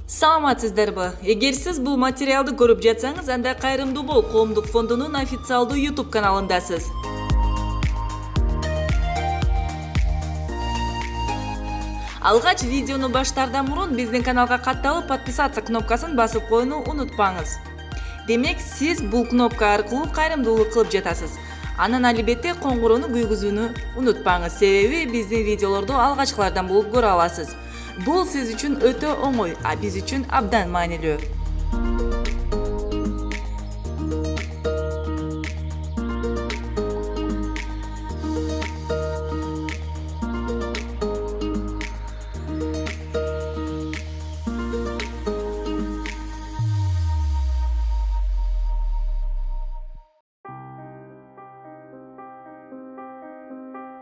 Саламатсыздарбы? Эгер сиз бул материалды көрүп жатсаңыз, анда Кайрымдуу бол коомдук фондунун официалдуу YouTube каналындасыз. Алгач видеону баштаардан мурун биздин каналга катталып, подписаться кнопкасын басып коюуну унутпаңыз. Демек, сиз бул кнопка аркылуу кайрымдуулук кылып жатасыз. Анан албетте коңгуроону күйгүзүүнү унутпаңыз, себеби биздин видеолорду алгачкылардан болуп көрө аласыз. Бул сиз үчүн өтө оңой, а биз үчүн абдан маанилүү.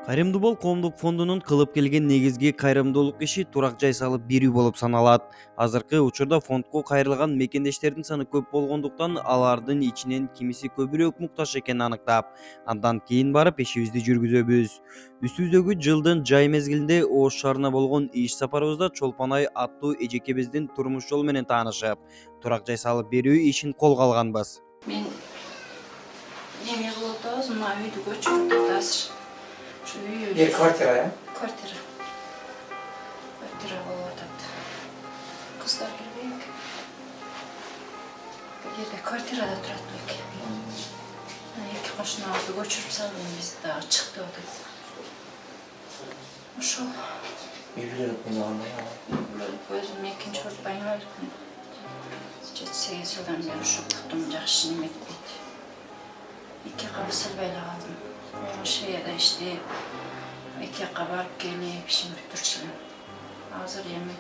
Кайрымдуу бол коомдук фондунун кылып келген негизги кайрымдуулук иши турак жай салып берүү болуп саналат. Азыркы учурда фондко кайрылган мекендештердин саны көп болгондуктан алардын ичинен кимиси көбүрөөк муктаж экенин аныктап, андан кийин барып ишибизди жүргүзөбүз. Үстүбүздөгү жылдын жай мезгилинде Ош шаарына болгон иш сапарыбызда Чолпон Ай аттуу эжекебиздин турмуш жолу менен таанышып, турак жай салып берүү ишин колго алганбыз. Мен неме кылып атабыз, мына үйдү көчүрүп атабыз. Şu Bir kvartira ya? Kvartira. Kvartira болуп атат. Кыздар келбейт. Бул жерде квартирада турат белек. Эки кошунабызды көчүрүп салдым, биз дагы чыкты атат. Ошол. Үйленип калгандай. Өзүм экинчи отбайым бар. 7-8 жылдан бери ошо куттум, жакшы немет дейт. Эки кабы сылбай эле калдым. Шеяда иштеп, эки жакка барып келип, ишин бүтүрчүмүн. Азыр эми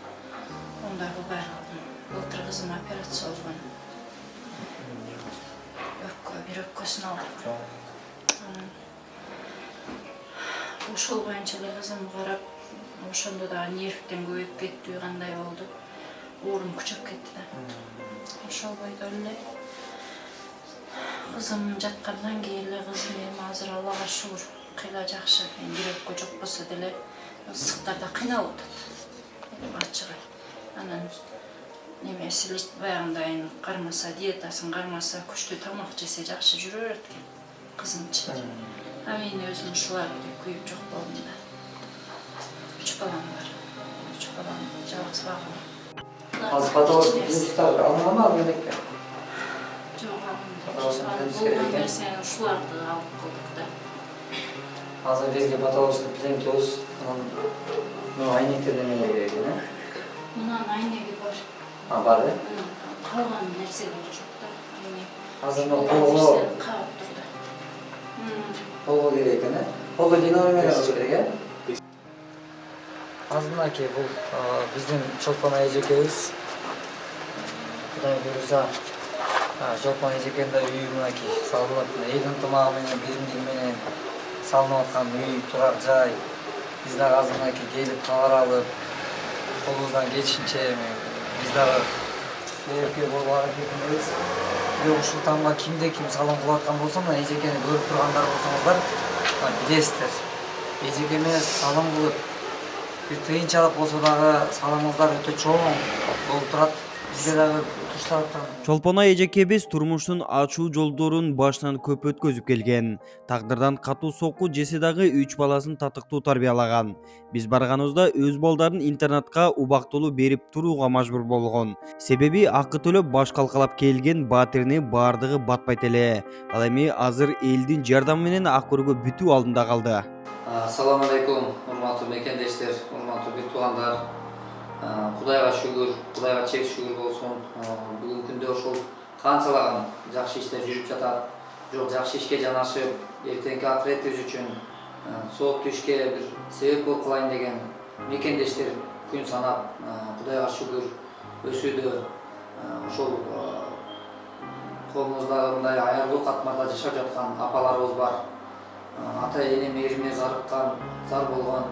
ондай кылбай калдым. Былтыр кызым операция болгон. Бир өпкөсүн алдык. Ошол боюнча эле кызым карап, ошондо да нервтен көбөйүп кетти, кандай болду. Оорум күчөп кетти да. Ошол бойдон эле кызым жаткандан кийин эле кызым эми азыр Аллага шүгүр кыйла жакшы. Жүрөккө жок болсо деле ысыктарда кыйналып атат. Ачыгы. Анан немеси баягындай кармаса, диетасын кармаса, күчтүү тамак жесе жакшы жүрө берет экен кызымчы. А мен өзүм ушуларды күйүп жок болдум да. 3 балам бар. 3 балам жалгыз багам. Az patolojik virüsler alınamaz mı peki? Берсең ушуларды алып кылдык да. Hazır bizge patolojik plentoz, ayneklerden ne gerek ne? Мунун айнеги бар. Ha var ya. Калган нерселери жок да. Айнек. Hazır Калып турду. polo gerek ne? Polo dinamik gerek ya. Aslında ki bu bizim Çolpan Ay эжекебиз Кудай буйруса Чолпон эжекемде үйү мынакей салынып, элдин тымагы менен, биримдиги менен салынып аткан үй, турак жай. Биз дагы азыр мынакей келип кабар алып, колубуздан келишинче биз дагы себепкер болуп аракетинdeyiz. Бирок ушул тамга кимде ким салым кылып аткан болсо, мына эжекени көрүп тургандар болсоңуздар, билесиздер. Эжекеме салым кылып bir кыйынчылык болсо дагы салымыңыздар өтө чоң болуп турат. Бизге дагы туштардан. Чолпон Ай эжекебиз турмуштун ачуу жолдорун башынан көп өткөзүп келген. Тагдырдан катуу сокку жесе дагы 3 баласын татыктуу тарбиялаган. Биз барганыбызда өз балдарын интернатка убактылуу берип турууга мажбур болгон. Себеби акы төлөп баш калкалап келген батирни баардыгы батпайт эле. Ал эми азыр элдин жардамы менен ак көргө бүтүү алдында калды. Assalamu alaikum, урматтуу мекендештер, урматтуу бир туугандар. Кудайга шүгүр, Кудайга чек шүгүр болсун. Бүгүнкү күндө ошол канчалаган жакшы иштер жүрүп жатат. Жок, жакшы ишке жанашып, эртеңки акыретибиз үчүн сооп түшкө бир себеп болуп калайын деген мекендештер күн санап, Кудайга шүгүр өсүүдө. Ошол колумуздагы мындай аярлуу катмарда жашап жаткан апаларыбыз бар. Ата эне мээримине зар болгон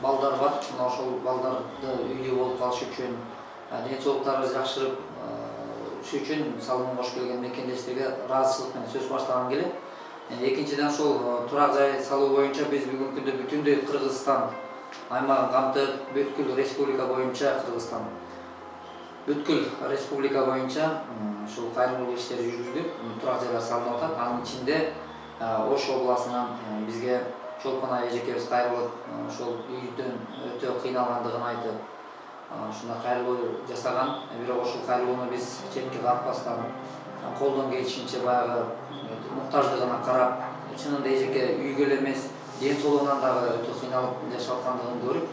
балдар бар. Мына ошол балдарды үйдө болуп калыш үчүн, ден соолуктарыбыз жакшырып үчүн салым кош келген мекендештерге ыраазычылык менен сөз баштагым келет. Экинчиден ошол турак жай салуу боюнча биз бүгүнкү күндө бүтүндөй Кыргызстан аймагын камтып, бүткүл республика боюнча Кыргызстан бүткүл республика боюнча ушул кайрымдуулук иштери жүргүздүк. Турак жайлар салынып атат. Анын ичинде Ош областынан бизге Чолпон ай эжекебиз кайрылып, ошол үйдөн өтө кыйналгандыгын айтып, ушундай кайрылуу жасаган. Бирок ошол кайрылууну биз четке катпастан колдон келишинче баягы муктаждыгына карап, чынында эжеке үйгө эле эмес, ден соолугунан дагы өтө кыйналып жашап аткандыгын көрүп,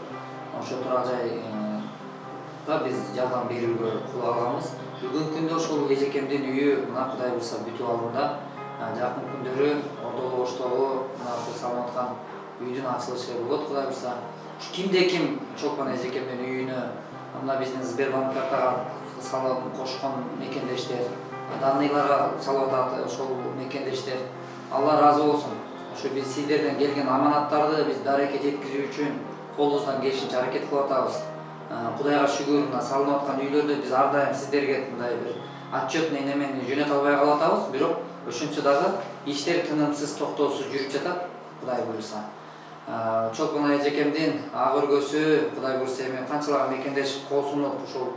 ошо турак жайга биз жардам берүүгө кул алганбыз. Бүгүнкү күндө ошол эжекемдин үйү мына Кудай буйрса бүтүп алынды. Жакын күндөрү Ордолу Оштогу мына салынып аткан үйдүн ачылышы болот Кудай буйрса. Кимде ким Чолпон эжекемдин үйүнө мына биздин Сбербанк картага салып кошкон мекендештер, данныйларга салып атат ошол мекендештер. Алла ыраазы болсун. Ошо биз сиздерден келген аманаттарды биз дарекет жеткизүү үчүн колубуздан келишинче аракет кылып атабыз. Кудайга шүгүр, мына салынып аткан үйлөрдө биз ар дайым сиздерге мындай бир отчетный немени жөнөтө албай калып атабыз, бирок ошентсе дагы иштер тынымсыз, токтоосуз жүрүп жатат Кудай буйрса. Чолпон эжекемдин ак өргөсү Кудай буйрса эми канчалаган мекендеш кол сунуп ушул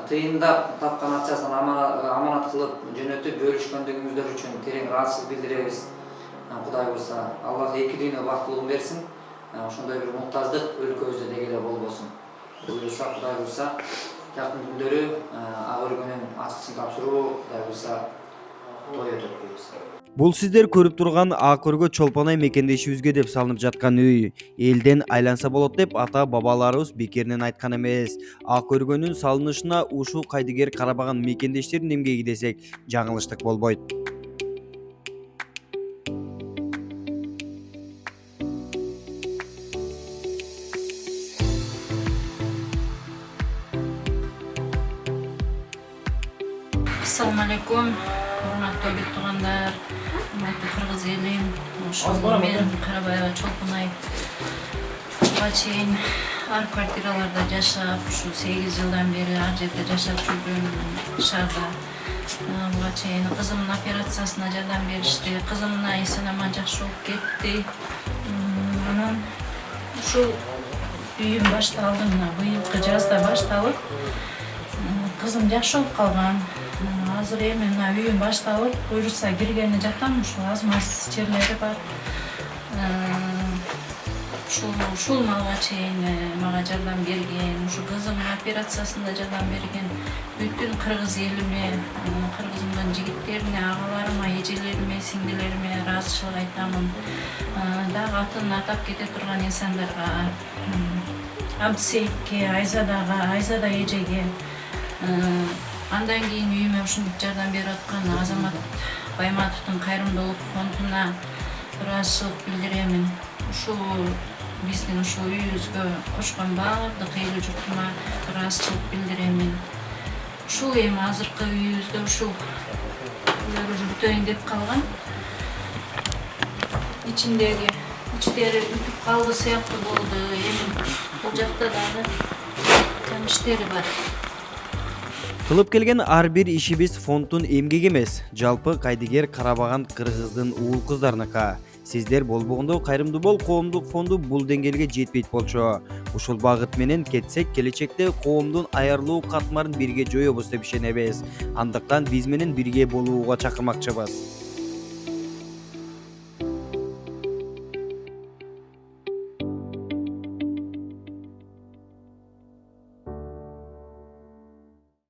тыйындап тапкан акчасын аманат кылып жөнөтүп бөлүшкөндүгүңүздөр үчүн терең ыраазычылык билдиребиз. Кудай буйрса Аллах эки дүйнө бактылыгын берсин. Ошондой бир муктаждык өлкөбүздө деги эле болбосун. Буйрса Кудай буйрса жакын күндөрү ак өргөнүн ачкычын тапшыруу Кудай буйрса той өтөт дейбиз. Бул сиздер көрүп турган ак өргө Чолпон ай мекендешибизге деп салынып жаткан үй. Элден айланса болот деп ата бабаларыбыз бекеринен айткан эмес. Ак өргөнүн салынышына ушул кайдыгер карабаган мекендештердин эмгеги десек жаңылыштык болбойт. Assalamu alaikum, урматтуу бек туугандар, урматтуу кыргыз элим. Ошол мен Карабай Чолпон айга чейин ар квартираларда жашап, ушу 8 жылдан бери ар жерде жашап жүргөм шаарда. Буга чейин кызымдын операциясына жардам беришти. Кызымдын эсен аман жакшы болуп кетти. Анан ушул үйүм башталды, мына быйылкы жазда башталып, кызым жакшы болуп калган. Азыр эми мына үйүм башталып, буйрса киргени жатам, ушул аз маз жерлери бар. Ушул малга чейин мага жардам берген, ушу кызымдын операциясында жардам берген бүткүл кыргыз элиме, кыргызымдын жигиттерине, агаларыма, эжелериме, сиңдилериме ыраазычылык айтамын. Дагы атын атап кете турган инсандарга, Абдысейитке, Айзада эжеге, андан кийин үйүмө ушинтип жардам берип аткан Азамат Байматовдун кайрымдуулук фондуна ыраазычылык билдиремин. Ушул биздин ушул үйүбүзгө кошкон баардык эл журтума ыраазычылык билдиремин. Ушул эми азыркы үйүбүздө ушул бүтөйүн деп калган. Ичиндери бүтүп калды сыяктуу болду. Эми бул жакта дагы иштери бар. Кылып келген ар бир ишибиз фонддун эмгеги эмес, жалпы кайдыгер карабаган кыргыздын уул кыздарыныкы. Сиздер болбогондо Кайрымдуу бол коомдук фонду бул деңгээлге жетпейт болчу. Ушул багыт менен кетсек, келечекте коомдун аярлуу катмарын бирге жоёбуз деп ишенебиз. Андыктан биз менен бирге болууга чакырмакчыбыз.